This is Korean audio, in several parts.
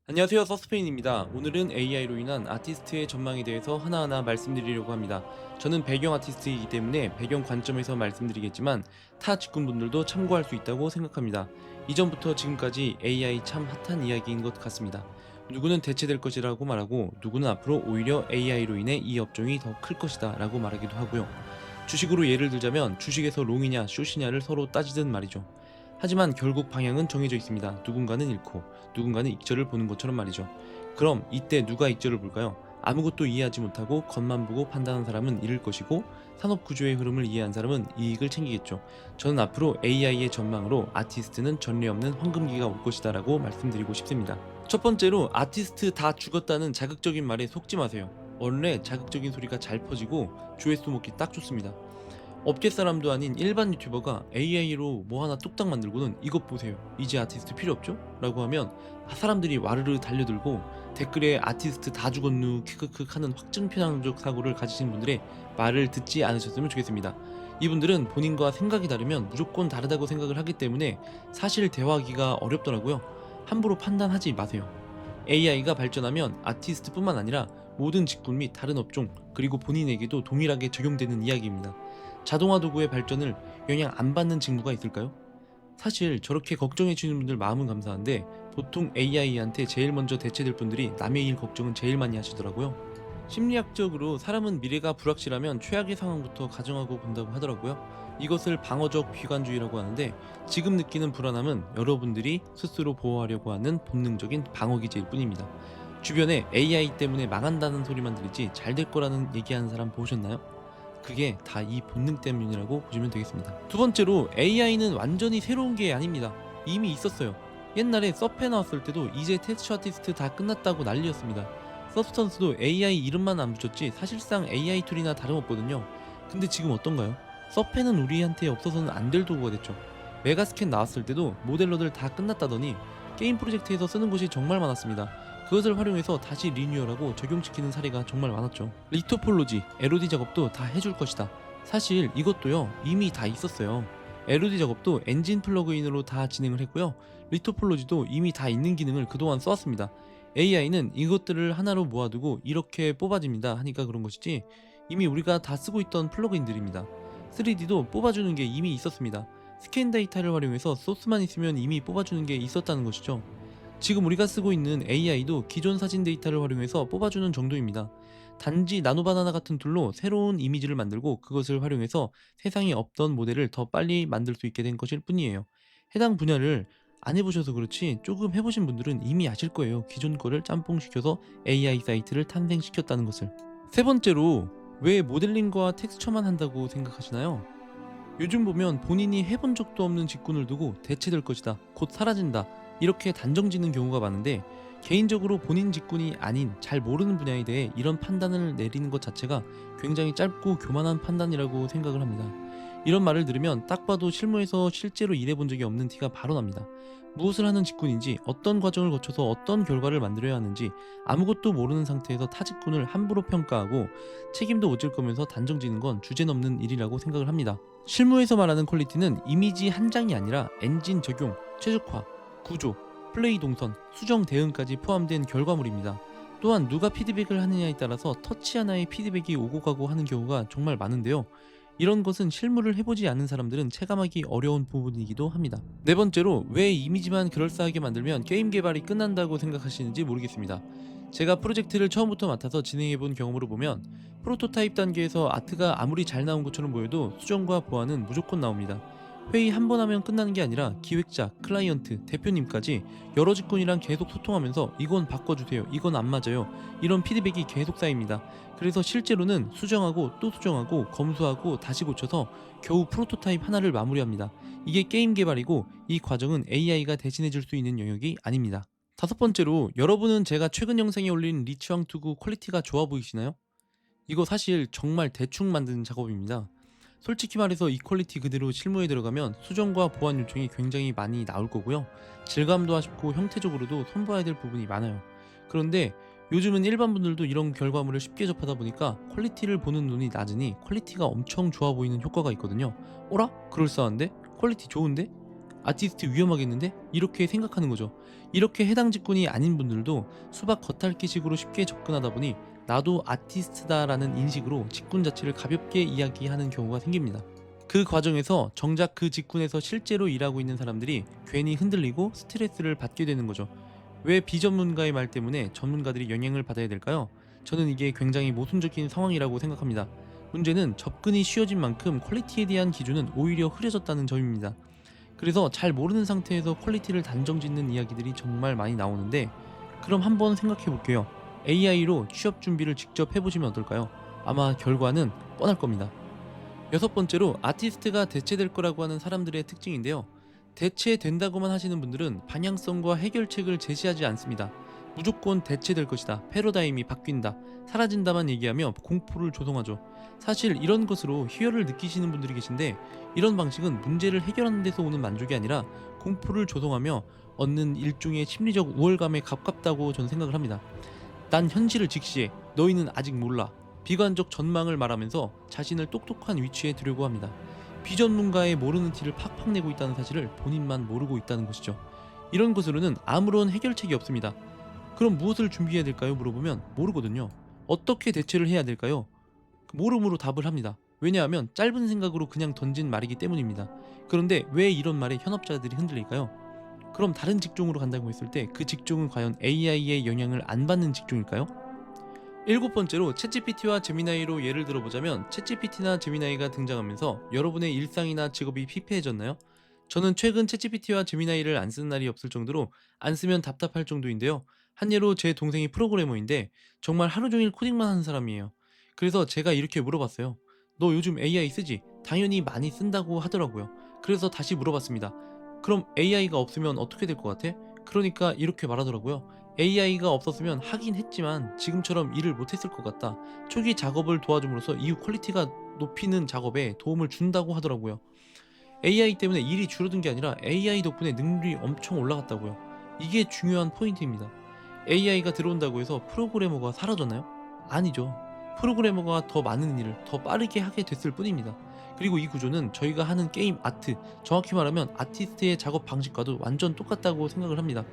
안녕하세요, 서스페인입니다. 오늘은 AI로 인한 아티스트의 전망에 대해서 하나하나 말씀드리려고 합니다. 저는 배경 아티스트이기 때문에 배경 관점에서 말씀드리겠지만 타 직군분들도 참고할 수 있다고 생각합니다. 이전부터 지금까지 AI 참 핫한 이야기인 것 같습니다. 누구는 대체될 것이라고 말하고 누구는 앞으로 오히려 AI로 인해 이 업종이 더 클 것이다 라고 말하기도 하고요. 주식으로 예를 들자면 주식에서 롱이냐 숏이냐를 서로 따지듯 말이죠. 하지만 결국 방향은 정해져 있습니다. 누군가는 잃고 누군가는 익절을 보는 것처럼 말이죠. 그럼 이때 누가 익절을 볼까요? 아무것도 이해하지 못하고 겉만 보고 판단한 사람은 잃을 것이고 산업 구조의 흐름을 이해한 사람은 이익을 챙기겠죠. 저는 앞으로 AI의 전망으로 아티스트는 전례 없는 황금기가 올 것이다 라고 말씀드리고 싶습니다. 첫 번째로 아티스트 다 죽었다는 자극적인 말에 속지 마세요. 원래 자극적인 소리가 잘 퍼지고 조회수 먹기 딱 좋습니다. 업계 사람도 아닌 일반 유튜버가 AI로 뭐 하나 뚝딱 만들고는 이것 보세요, 이제 아티스트 필요 없죠? 라고 하면 사람들이 와르르 달려들고 댓글에 아티스트 다 죽었누 크크크 하는 확증편향적 사고를 가지신 분들의 말을 듣지 않으셨으면 좋겠습니다. 이분들은 본인과 생각이 다르면 무조건 다르다고 생각을 하기 때문에 사실 대화하기가 어렵더라고요. 함부로 판단하지 마세요. AI가 발전하면 아티스트뿐만 아니라 모든 직군 및 다른 업종 그리고 본인에게도 동일하게 적용되는 이야기입니다. 자동화 도구의 발전을 영향 안 받는 직무가 있을까요? 사실 저렇게 걱정해 주는 분들 마음은 감사한데 보통 AI한테 제일 먼저 대체될 분들이 남의 일 걱정은 제일 많이 하시더라고요. 심리학적으로 사람은 미래가 불확실하면 최악의 상황부터 가정하고 본다고 하더라고요. 이것을 방어적 비관주의라고 하는데 지금 느끼는 불안함은 여러분들이 스스로 보호하려고 하는 본능적인 방어기제일 뿐입니다. 주변에 AI 때문에 망한다는 소리만 들리지 잘 될 거라는 얘기하는 사람 보셨나요? 그게 다 이 본능 때문이라고 보시면 되겠습니다. 두 번째로 AI는 완전히 새로운 게 아닙니다. 이미 있었어요. 옛날에 서페 나왔을 때도 이제 텍스처 아티스트 다 끝났다고 난리였습니다. 서브스턴스도 AI 이름만 안 붙였지 사실상 AI 툴이나 다름없거든요. 근데 지금 어떤가요? 서페는 우리한테 없어서는 안 될 도구가 됐죠. 메가스캔 나왔을 때도 모델러들 다 끝났다더니 게임 프로젝트에서 쓰는 곳이 정말 많았습니다. 그것을 활용해서 다시 리뉴얼하고 적용시키는 사례가 정말 많았죠. 리토폴로지, LOD 작업도 다 해줄 것이다. 사실 이것도요, 이미 다 있었어요. LOD 작업도 엔진 플러그인으로 다 진행을 했고요. 리토폴로지도 이미 다 있는 기능을 그동안 써왔습니다. AI는 이것들을 하나로 모아두고 이렇게 뽑아집니다 하니까 그런 것이지 이미 우리가 다 쓰고 있던 플러그인들입니다. 3D도 뽑아주는 게 이미 있었습니다. 스캔 데이터를 활용해서 소스만 있으면 이미 뽑아주는 게 있었다는 것이죠. 지금 우리가 쓰고 있는 AI도 기존 사진 데이터를 활용해서 뽑아주는 정도입니다. 단지 나노바나나 같은 툴로 새로운 이미지를 만들고 그것을 활용해서 세상에 없던 모델을 더 빨리 만들 수 있게 된 것일 뿐이에요. 해당 분야를 안 해보셔서 그렇지 조금 해보신 분들은 이미 아실 거예요. 기존 거를 짬뽕시켜서 AI 사이트를 탄생시켰다는 것을. 세 번째로, 왜 모델링과 텍스처만 한다고 생각하시나요? 요즘 보면 본인이 해본 적도 없는 직군을 두고 대체될 것이다, 곧 사라진다, 이렇게 단정 짓는 경우가 많은데 개인적으로 본인 직군이 아닌 잘 모르는 분야에 대해 이런 판단을 내리는 것 자체가 굉장히 짧고 교만한 판단이라고 생각을 합니다. 이런 말을 들으면 딱 봐도 실무에서 실제로 일해본 적이 없는 티가 바로 납니다. 무엇을 하는 직군인지, 어떤 과정을 거쳐서 어떤 결과를 만들어야 하는지 아무것도 모르는 상태에서 타 직군을 함부로 평가하고 책임도 못 질 거면서 단정 짓는 건 주제넘는 일이라고 생각을 합니다. 실무에서 말하는 퀄리티는 이미지 한 장이 아니라 엔진 적용, 최적화, 구조, 플레이 동선, 수정 대응까지 포함된 결과물입니다. 또한 누가 피드백을 하느냐에 따라서 터치 하나의 피드백이 오고 가고 하는 경우가 정말 많은데요. 이런 것은 실무를 해보지 않은 사람들은 체감하기 어려운 부분이기도 합니다. 네 번째로, 왜 이미지만 그럴싸하게 만들면 게임 개발이 끝난다고 생각하시는지 모르겠습니다. 제가 프로젝트를 처음부터 맡아서 진행해본 경험으로 보면 프로토타입 단계에서 아트가 아무리 잘 나온 것처럼 보여도 수정과 보완은 무조건 나옵니다. 회의 한 번 하면 끝나는 게 아니라 기획자, 클라이언트, 대표님까지 여러 직군이랑 계속 소통하면서 이건 바꿔주세요, 이건 안 맞아요, 이런 피드백이 계속 쌓입니다. 그래서 실제로는 수정하고 또 수정하고 검수하고 다시 고쳐서 겨우 프로토타입 하나를 마무리합니다. 이게 게임 개발이고 이 과정은 AI가 대신해줄 수 있는 영역이 아닙니다. 다섯 번째로, 여러분은 제가 최근 영상에 올린 리치왕 투구 퀄리티가 좋아 보이시나요? 이거 사실 정말 대충 만든 작업입니다. 솔직히 말해서 이 퀄리티 그대로 실무에 들어가면 수정과 보완 요청이 굉장히 많이 나올 거고요. 질감도 아쉽고 형태적으로도 손봐야 될 부분이 많아요. 그런데 요즘은 일반 분들도 이런 결과물을 쉽게 접하다 보니까 퀄리티를 보는 눈이 낮으니 퀄리티가 엄청 좋아 보이는 효과가 있거든요. 어라? 그럴싸한데? 퀄리티 좋은데? 아티스트 위험하겠는데? 이렇게 생각하는 거죠. 이렇게 해당 직군이 아닌 분들도 수박 겉핥기식으로 쉽게 접근하다 보니 나도 아티스트다라는 인식으로 직군 자체를 가볍게 이야기하는 경우가 생깁니다. 그 과정에서 정작 그 직군에서 실제로 일하고 있는 사람들이 괜히 흔들리고 스트레스를 받게 되는 거죠. 왜 비전문가의 말 때문에 전문가들이 영향을 받아야 될까요? 저는 이게 굉장히 모순적인 상황이라고 생각합니다. 문제는 접근이 쉬워진 만큼 퀄리티에 대한 기준은 오히려 흐려졌다는 점입니다. 그래서 잘 모르는 상태에서 퀄리티를 단정 짓는 이야기들이 정말 많이 나오는데, 그럼 한번 생각해 볼게요. AI로 취업 준비를 직접 해보시면 어떨까요? 아마 결과는 뻔할 겁니다. 여섯 번째로 아티스트가 대체될 거라고 하는 사람들의 특징인데요. 대체된다고만 하시는 분들은 방향성과 해결책을 제시하지 않습니다. 무조건 대체될 것이다, 패러다임이 바뀐다, 사라진다만 얘기하며 공포를 조성하죠. 사실 이런 것으로 희열을 느끼시는 분들이 계신데, 이런 방식은 문제를 해결하는 데서 오는 만족이 아니라 공포를 조성하며 얻는 일종의 심리적 우월감에 가깝다고 저는 생각을 합니다. 난 현실을 직시해, 너희는 아직 몰라. 비관적 전망을 말하면서 자신을 똑똑한 위치에 두려고 합니다. 비전문가의 모르는 티를 팍팍 내고 있다는 사실을 본인만 모르고 있다는 것이죠. 이런 것으로는 아무런 해결책이 없습니다. 그럼 무엇을 준비해야 될까요? 물어보면 모르거든요. 어떻게 대처를 해야 될까요? 모름으로 답을 합니다. 왜냐하면 짧은 생각으로 그냥 던진 말이기 때문입니다. 그런데 왜 이런 말에 현업자들이 흔들릴까요? 그럼 다른 직종으로 간다고 했을 때 그 직종은 과연 AI의 영향을 안 받는 직종일까요? 일곱 번째로 챗GPT와 제미나이로 예를 들어보자면, 챗GPT나 제미나이가 등장하면서 여러분의 일상이나 직업이 피폐해졌나요? 저는 최근 챗GPT와 제미나이를 안 쓰는 날이 없을 정도로 안 쓰면 답답할 정도인데요. 한 예로 제 동생이 프로그래머인데 정말 하루 종일 코딩만 하는 사람이에요. 그래서 제가 이렇게 물어봤어요. 너 요즘 AI 쓰지? 당연히 많이 쓴다고 하더라고요. 그래서 다시 물어봤습니다. 그럼 AI가 없으면 어떻게 될 것 같아? 그러니까 이렇게 말하더라고요. AI가 없었으면 하긴 했지만 지금처럼 일을 못했을 것 같다. 초기 작업을 도와줌으로써 이후 퀄리티가 높이는 작업에 도움을 준다고 하더라고요. AI 때문에 일이 줄어든 게 아니라 AI 덕분에 능률이 엄청 올라갔다고요. 이게 중요한 포인트입니다. AI가 들어온다고 해서 프로그래머가 사라졌나요? 아니죠. 프로그래머가 더 많은 일을 더 빠르게 하게 됐을 뿐입니다. 그리고 이 구조는 저희가 하는 게임 아트, 정확히 말하면 아티스트의 작업 방식과도 완전 똑같다고 생각을 합니다.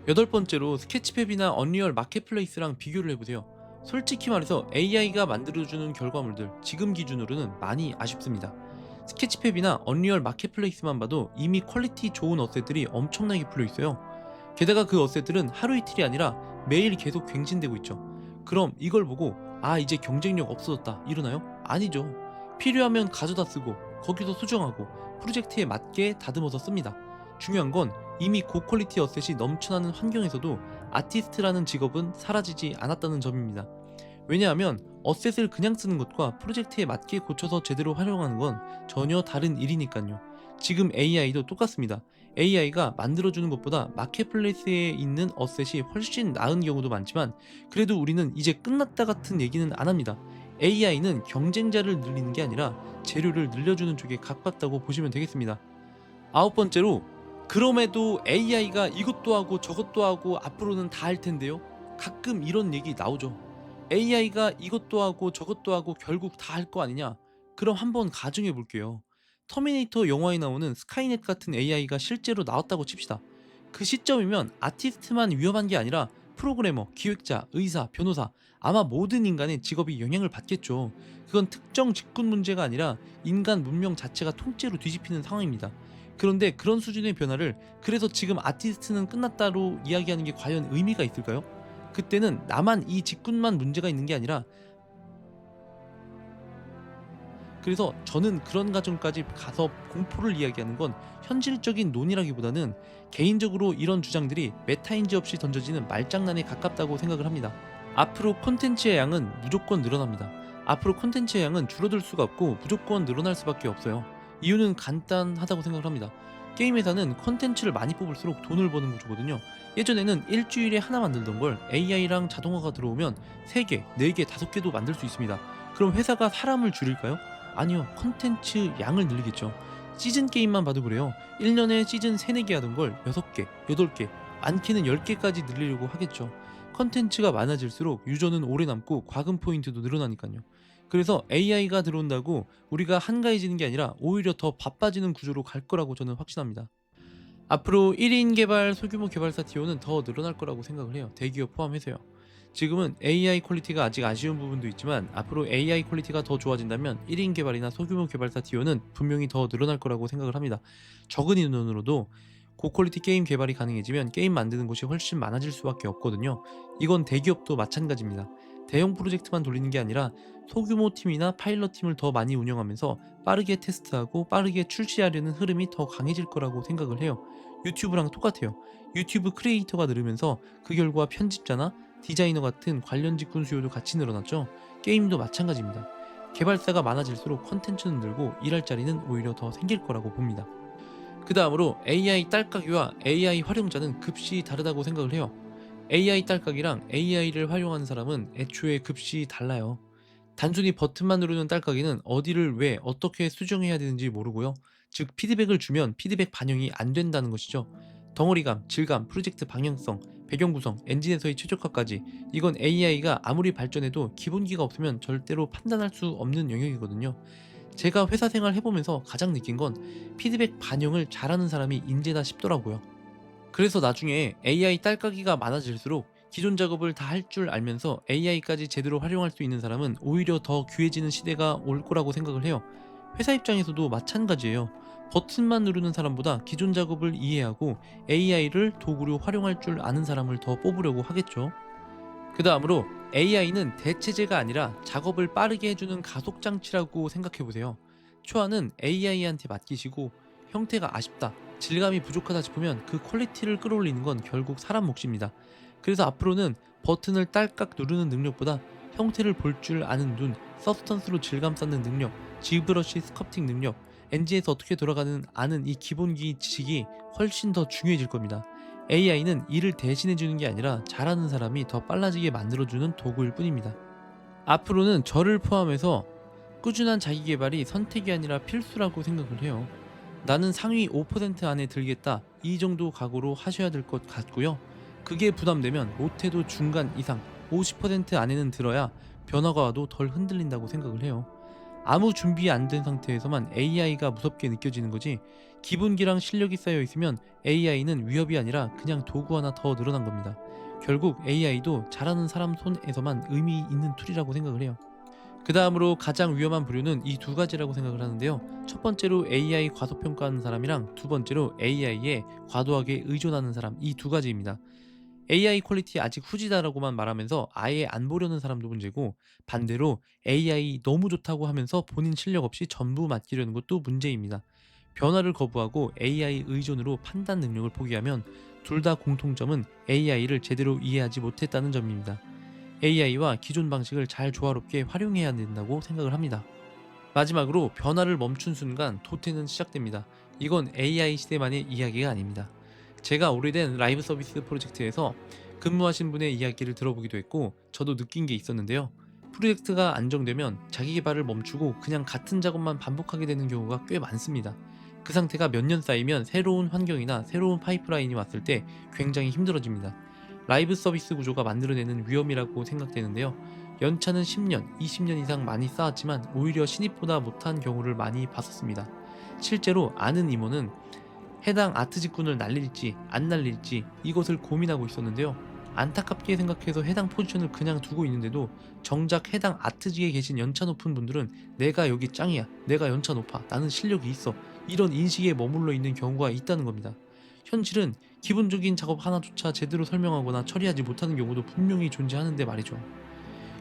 여덟 번째로 스케치팩이나 언리얼 마켓플레이스랑 비교를 해보세요. 솔직히 말해서 AI가 만들어주는 결과물들 지금 기준으로는 많이 아쉽습니다. 스케치팩이나 언리얼 마켓플레이스만 봐도 이미 퀄리티 좋은 어셋들이 엄청나게 풀려있어요. 게다가 그 어셋들은 하루 이틀이 아니라 매일 계속 갱신되고 있죠. 그럼 이걸 보고 아 이제 경쟁력 없어졌다 이러나요? 아니죠. 필요하면 가져다 쓰고 거기서 수정하고 프로젝트에 맞게 다듬어서 씁니다. 중요한 건 이미 고퀄리티 어셋이 넘쳐나는 환경에서도 아티스트라는 직업은 사라지지 않았다는 점입니다. 왜냐하면 어셋을 그냥 쓰는 것과 프로젝트에 맞게 고쳐서 제대로 활용하는 건 전혀 다른 일이니까요. 지금 AI도 똑같습니다. AI가 만들어주는 것보다 마켓플레이스에 있는 어셋이 훨씬 나은 경우도 많지만, 그래도 우리는 이제 끝났다 같은 얘기는 안 합니다. AI는 경쟁자를 늘리는 게 아니라 재료를 늘려주는 쪽에 가깝다고 보시면 되겠습니다. 아홉 번째로, 그럼에도 AI가 이것도 하고 저것도 하고 앞으로는 다 할 텐데요. 가끔 이런 얘기 나오죠. AI가 이것도 하고 저것도 하고 결국 다 할 거 아니냐? 그럼 한번 가정해 볼게요. 터미네이터 영화에 나오는 스카이넷 같은 AI가 실제로 나왔다고 칩시다. 그 시점이면 아티스트만 위험한 게 아니라 프로그래머, 기획자, 의사, 변호사, 아마 모든 인간의 직업이 영향을 받겠죠. 그건 특정 직군 문제가 아니라 인간 문명 자체가 통째로 뒤집히는 상황입니다. 그런데 그런 수준의 변화를 그래서 지금 아티스트는 끝났다로 이야기하는 게 과연 의미가 있을까요? 그때는 나만 이 직군만 문제가 있는 게 아니라, 그래서 저는 그런 가정까지 가서 공포를 이야기하는 건 현실적인 논의라기보다는 개인적으로 이런 주장들이 메타인지 없이 던져지는 말장난에 가깝다고 생각을 합니다. 앞으로 콘텐츠의 양은 무조건 늘어납니다. 앞으로 콘텐츠의 양은 줄어들 수가 없고 무조건 늘어날 수밖에 없어요. 이유는 간단하다고 생각을 합니다. 게임 회사는 콘텐츠를 많이 뽑을수록 돈을 버는 구조거든요. 예전에는 일주일에 하나 만들던 걸 AI랑 자동화가 들어오면 3개, 4개, 5개도 만들 수 있습니다. 그럼 회사가 사람을 줄일까요? 아니요, 콘텐츠 양을 늘리겠죠. 시즌 게임만 봐도 그래요. 1년에 시즌 3, 4개 하던 걸 6개, 8개, 많게는 10개까지 늘리려고 하겠죠. 콘텐츠가 많아질수록 유저는 오래 남고 과금 포인트도 늘어나니까요. 그래서 AI가 들어온다고 우리가 한가해지는 게 아니라 오히려 더 바빠지는 구조로 갈 거라고 저는 확신합니다. 앞으로 1인 개발 소규모 개발사 TO는 더 늘어날 거라고 생각을 해요. 대기업 포함해서요. 지금은 AI 퀄리티가 아직 아쉬운 부분도 있지만 앞으로 AI 퀄리티가 더 좋아진다면 1인 개발이나 소규모 개발사 TO는 분명히 더 늘어날 거라고 생각을 합니다. 적은 인원으로도 고퀄리티 게임 개발이 가능해지면 게임 만드는 곳이 훨씬 많아질 수밖에 없거든요. 이건 대기업도 마찬가지입니다. 대형 프로젝트만 돌리는 게 아니라 소규모 팀이나 파일럿 팀을 더 많이 운영하면서 빠르게 테스트하고 빠르게 출시하려는 흐름이 더 강해질 거라고 생각을 해요. 유튜브랑 똑같아요. 유튜브 크리에이터가 늘으면서 그 결과 편집자나 디자이너 같은 관련 직군 수요도 같이 늘어났죠. 게임도 마찬가지입니다. 개발사가 많아질수록 컨텐츠는 늘고 일할 자리는 오히려 더 생길 거라고 봅니다. 그 다음으로 AI 딸깍이와 AI 활용자는 급시 다르다고 생각을 해요. AI 딸깍이랑 AI를 활용하는 사람은 애초에 급시 달라요. 단순히 버튼만 누르는 딸깍이는 어디를 왜 어떻게 수정해야 되는지 모르고요. 즉 피드백을 주면 피드백 반영이 안 된다는 것이죠. 덩어리감, 질감, 프로젝트 방향성, 배경 구성, 엔진에서의 최적화까지 이건 AI가 아무리 발전해도 기본기가 없으면 절대로 판단할 수 없는 영역이거든요. 제가 회사 생활 해보면서 가장 느낀 건 피드백 반영을 잘하는 사람이 인재다 싶더라고요. 그래서 나중에 AI 딸깍이가 많아질수록 기존 작업을 다 할 줄 알면서 AI까지 제대로 활용할 수 있는 사람은 오히려 더 귀해지는 시대가 올 거라고 생각을 해요. 회사 입장에서도 마찬가지예요. 버튼만 누르는 사람보다 기존 작업을 이해하고 AI를 도구로 활용할 줄 아는 사람을 더 뽑으려고 하겠죠. 그 다음으로 AI는 대체제가 아니라 작업을 빠르게 해주는 가속장치라고 생각해보세요. 초안은 AI한테 맡기시고 형태가 아쉽다, 질감이 부족하다 싶으면 그 퀄리티를 끌어올리는 건 결국 사람 몫입니다. 그래서 앞으로는 버튼을 딸깍 누르는 능력보다 형태를 볼 줄 아는 눈, 서브스턴스로 질감 쌓는 능력, 지브러시 스커프팅 능력, 엔진에서 어떻게 돌아가는 아는 이 기본기 지식이 훨씬 더 중요해질 겁니다. AI는 일을 대신해주는 게 아니라 잘하는 사람이 더 빨라지게 만들어주는 도구일 뿐입니다. 앞으로는 저를 포함해서 꾸준한 자기개발이 선택이 아니라 필수라고 생각을 해요. 나는 상위 5% 안에 들겠다, 이 정도 각오로 하셔야 될 것 같고요. 그게 부담되면 못해도 중간 이상 50% 안에는 들어야 변화가 와도 덜 흔들린다고 생각을 해요. 아무 준비 안 된 상태에서만 AI가 무섭게 느껴지는 거지, 기본기랑 실력이 쌓여 있으면 AI는 위협이 아니라 그냥 도구 하나 더 늘어난 겁니다. 결국 AI도 잘하는 사람 손에서만 의미 있는 툴이라고 생각을 해요. 그 다음으로 가장 위험한 부류는 이 두 가지라고 생각을 하는데요. 첫 번째로 AI 과소평가하는 사람이랑 두 번째로 AI에 과도하게 의존하는 사람, 이 두 가지입니다. AI 퀄리티 아직 후지다라고만 말하면서 아예 안 보려는 사람도 문제고, 반대로 AI 너무 좋다고 하면서 본인 실력 없이 전부 맡기려는 것도 문제입니다. 변화를 거부하고 AI 의존으로 판단 능력을 포기하면 둘 다 공통점은 AI를 제대로 이해하지 못했다는 점입니다. AI와 기존 방식을 잘 조화롭게 활용해야 된다고 생각을 합니다. 마지막으로 변화를 멈춘 순간 도태는 시작됩니다. 이건 AI 시대만의 이야기가 아닙니다. 제가 오래된 라이브 서비스 프로젝트에서 근무하신 분의 이야기를 들어보기도 했고 저도 느낀 게 있었는데요. 프로젝트가 안정되면 자기 개발을 멈추고 그냥 같은 작업만 반복하게 되는 경우가 꽤 많습니다. 그 상태가 몇 년 쌓이면 새로운 환경이나 새로운 파이프라인이 왔을 때 굉장히 힘들어집니다. 라이브 서비스 구조가 만들어내는 위험이라고 생각되는데요. 연차는 10년, 20년 이상 많이 쌓았지만 오히려 신입보다 못한 경우를 많이 봤었습니다. 실제로 아는 임원은 해당 아트 직군을 날릴지 안 날릴지 이것을 고민하고 있었는데요. 안타깝게 생각해서 해당 포지션을 그냥 두고 있는데도 정작 해당 아트직에 계신 연차 높은 분들은 내가 여기 짱이야, 내가 연차 높아, 나는 실력이 있어, 이런 인식에 머물러 있는 경우가 있다는 겁니다. 현실은 기본적인 작업 하나조차 제대로 설명하거나 처리하지 못하는 경우도 분명히 존재하는데 말이죠.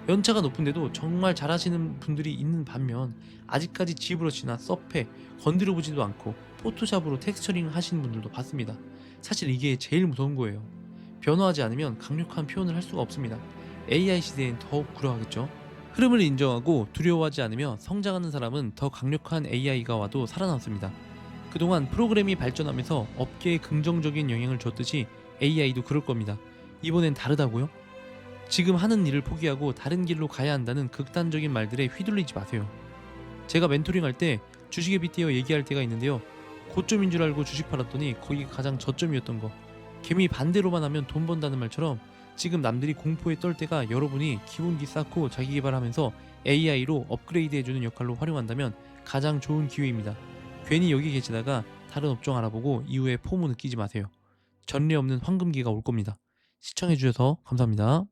연차가 높은데도 정말 잘하시는 분들이 있는 반면 아직까지 지브러시나 서페 건드려보지도 않고 포토샵으로 텍스처링 하시는 분들도 봤습니다. 사실 이게 제일 무서운 거예요. 변화하지 않으면 강력한 표현을 할 수가 없습니다. AI 시대엔 더욱 그러하겠죠. 흐름을 인정하고 두려워하지 않으며 성장하는 사람은 더 강력한 AI가 와도 살아남습니다. 그동안 프로그램이 발전하면서 업계에 긍정적인 영향을 줬듯이 AI도 그럴 겁니다. 이번엔 다르다고요? 지금 하는 일을 포기하고 다른 길로 가야 한다는 극단적인 말들에 휘둘리지 마세요. 제가 멘토링 할 때 주식에 빗대어 얘기할 때가 있는데요. 고점인 줄 알고 주식 팔았더니 거기가 가장 저점이었던 거. 개미 반대로만 하면 돈 번다는 말처럼 지금 남들이 공포에 떨 때가 여러분이 기본기 쌓고 자기 개발하면서 AI로 업그레이드 해주는 역할로 활용한다면 가장 좋은 기회입니다. 괜히 여기 계시다가 다른 업종 알아보고 이후에 포모 느끼지 마세요. 전례 없는 황금기가 올 겁니다. 시청해주셔서 감사합니다.